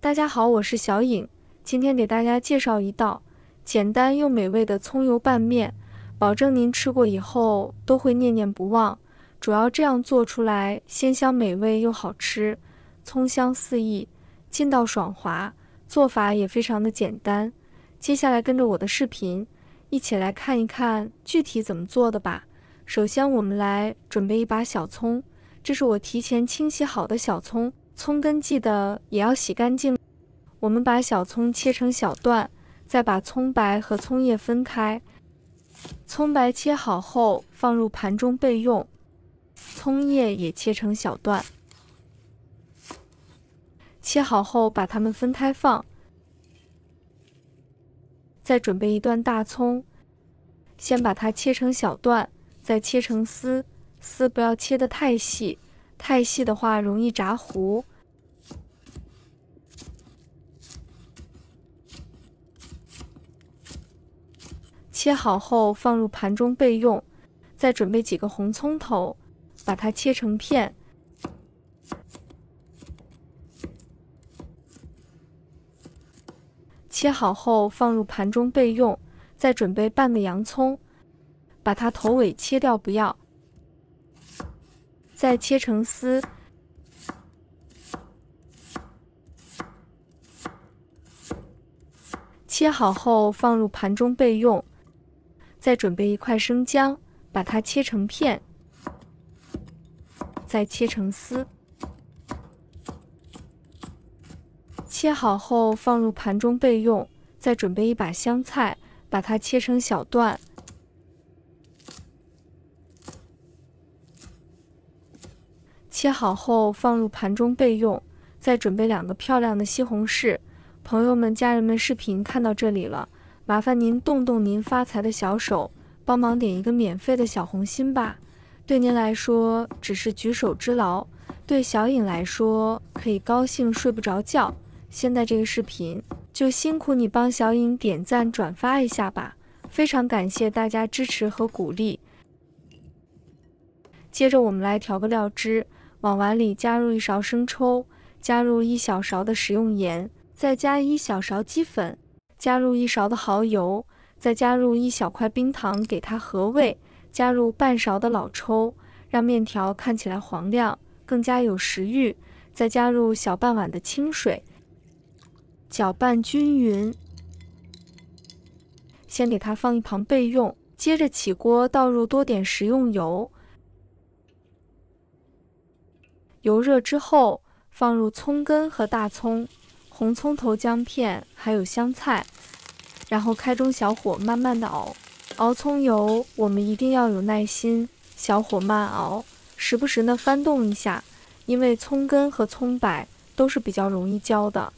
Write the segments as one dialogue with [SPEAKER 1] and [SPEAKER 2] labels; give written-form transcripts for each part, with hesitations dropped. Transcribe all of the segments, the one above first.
[SPEAKER 1] 大家好，我是小颖，今天给大家介绍一道简单又美味的葱油拌面，保证您吃过以后都会念念不忘。主要这样做出来，鲜香美味又好吃，葱香四溢，劲道爽滑，做法也非常的简单。接下来跟着我的视频，一起来看一看具体怎么做的吧。首先我们来准备一把小葱，这是我提前清洗好的小葱，葱根记得也要洗干净。我们把小葱切成小段，再把葱白和葱叶分开。葱白切好后放入盘中备用，葱叶也切成小段。切好后把它们分开放。再准备一段大葱，先把它切成小段，再切成丝，丝不要切得太细，太细的话容易炸糊。切好后放入盘中备用。再准备几个红葱头，把它切成片。切好后放入盘中备用。再准备半个洋葱，把它头尾切掉不要，再切成丝。切好后放入盘中备用。再准备一块生姜，把它切成片，再切成丝。切好后放入盘中备用。再准备一把香菜，把它切成小段。切好后放入盘中备用。再准备2个漂亮的西红柿。朋友们、家人们，视频看到这里了，麻烦您动动您发财的小手，帮忙点一个免费的小红心吧。对您来说只是举手之劳，对小颖来说可以高兴睡不着觉。现在这个视频就辛苦你帮小颖点赞转发一下吧，非常感谢大家支持和鼓励。接着我们来调个料汁，往碗里加入1勺生抽，加入1小勺的食用盐，再加1小勺鸡粉，加入1勺的蚝油，再加入1小块冰糖给它合味，加入半勺的老抽，让面条看起来黄亮，更加有食欲，再加入小半碗的清水，搅拌均匀。先给它放一旁备用，接着起锅倒入多点食用油，油热之后放入葱根和大葱、红葱头姜片还有香菜，然后开中小火慢慢的熬。熬葱油我们一定要有耐心，小火慢熬，时不时的翻动一下，因为葱根和葱白都是比较容易焦的。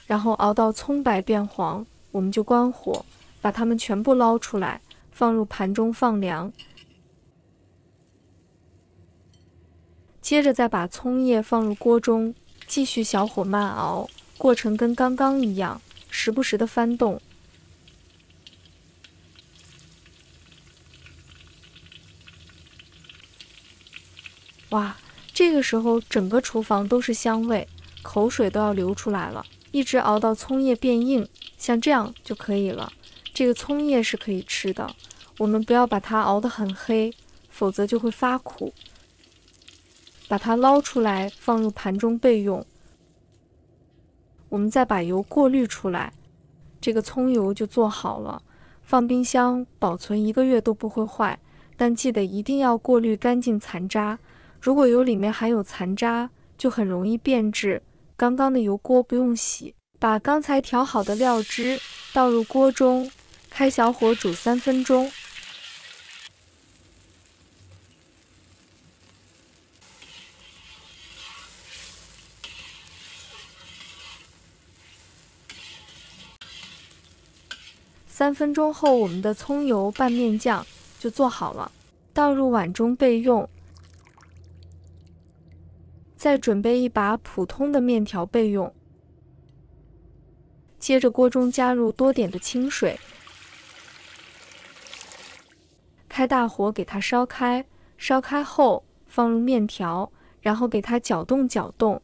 [SPEAKER 1] 然后熬到葱白变黄，我们就关火，把它们全部捞出来，放入盘中放凉。接着再把葱叶放入锅中，继续小火慢熬，过程跟刚刚一样，时不时的翻动。哇，这个时候整个厨房都是香味，口水都要流出来了。一直熬到葱叶变硬，像这样就可以了。这个葱叶是可以吃的，我们不要把它熬得很黑，否则就会发苦。把它捞出来，放入盘中备用。我们再把油过滤出来，这个葱油就做好了。放冰箱保存1个月都不会坏，但记得一定要过滤干净残渣。如果油里面含有残渣，就很容易变质。刚刚的油锅不用洗，把刚才调好的料汁倒入锅中，开小火煮3分钟。3分钟后，我们的葱油拌面酱就做好了，倒入碗中备用。再准备一把普通的面条备用。接着锅中加入多点的清水，开大火给它烧开，烧开后放入面条，然后给它搅动搅动。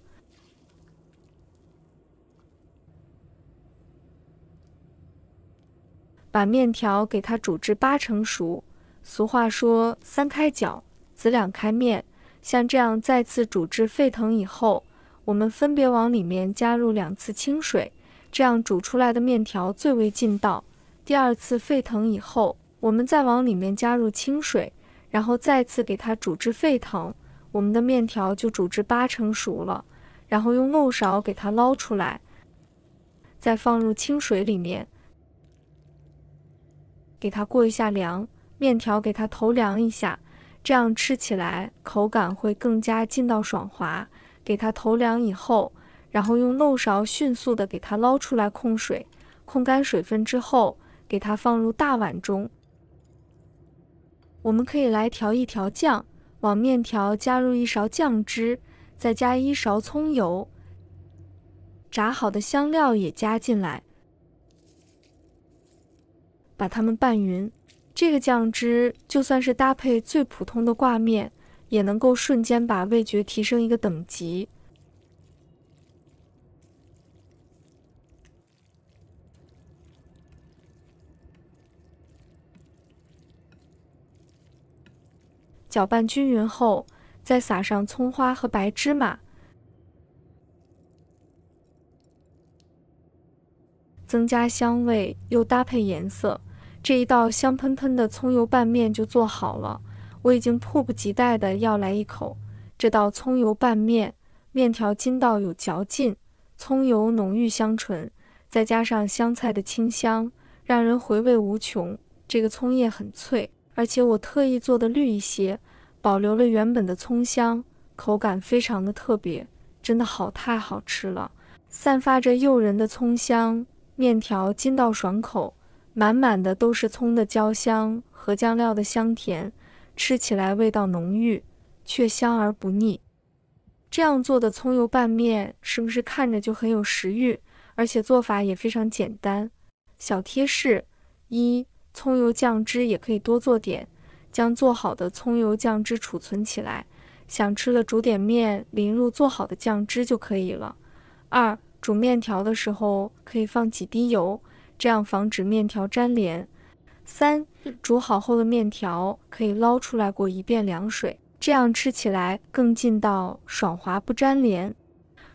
[SPEAKER 1] 把面条给它煮至80%熟。俗话说3开搅，子2开面。像这样再次煮至沸腾以后，我们分别往里面加入2次清水，这样煮出来的面条最为劲道。第2次沸腾以后，我们再往里面加入清水，然后再次给它煮至沸腾，我们的面条就煮至80%熟了。然后用漏勺给它捞出来，再放入清水里面，给它过一下凉，面条给它投凉一下，这样吃起来口感会更加劲道爽滑。给它投凉以后，然后用漏勺迅速的给它捞出来控水，控干水分之后，给它放入大碗中。我们可以来调一调酱，往面条加入1勺酱汁，再加1勺葱油，炸好的香料也加进来，把它们拌匀。这个酱汁就算是搭配最普通的挂面，也能够瞬间把味觉提升一个等级。搅拌均匀后，再撒上葱花和白芝麻，增加香味又搭配颜色，这一道香喷喷的葱油拌面就做好了。我已经迫不及待的要来一口这道葱油拌面，面条筋道有嚼劲，葱油浓郁香醇，再加上香菜的清香，让人回味无穷。这个葱叶很脆，而且我特意做的绿一些，保留了原本的葱香，口感非常的特别，真的太好吃了。散发着诱人的葱香，面条筋道爽口，满满的都是葱的焦香和酱料的香甜，吃起来味道浓郁，却香而不腻。这样做的葱油拌面是不是看着就很有食欲，而且做法也非常简单。小贴士： 1. 葱油酱汁也可以多做点，将做好的葱油酱汁储存起来，想吃了煮点面淋入做好的酱汁就可以了。2. 煮面条的时候可以放几滴油，这样防止面条粘连。3. 煮好后的面条可以捞出来过一遍凉水，这样吃起来更劲道爽滑不粘连。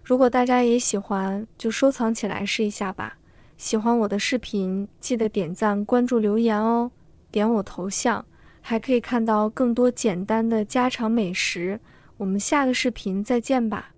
[SPEAKER 1] 如果大家也喜欢，就收藏起来试一下吧。喜欢我的视频，记得点赞、关注、留言哦。点我头像，还可以看到更多简单的家常美食。我们下个视频再见吧。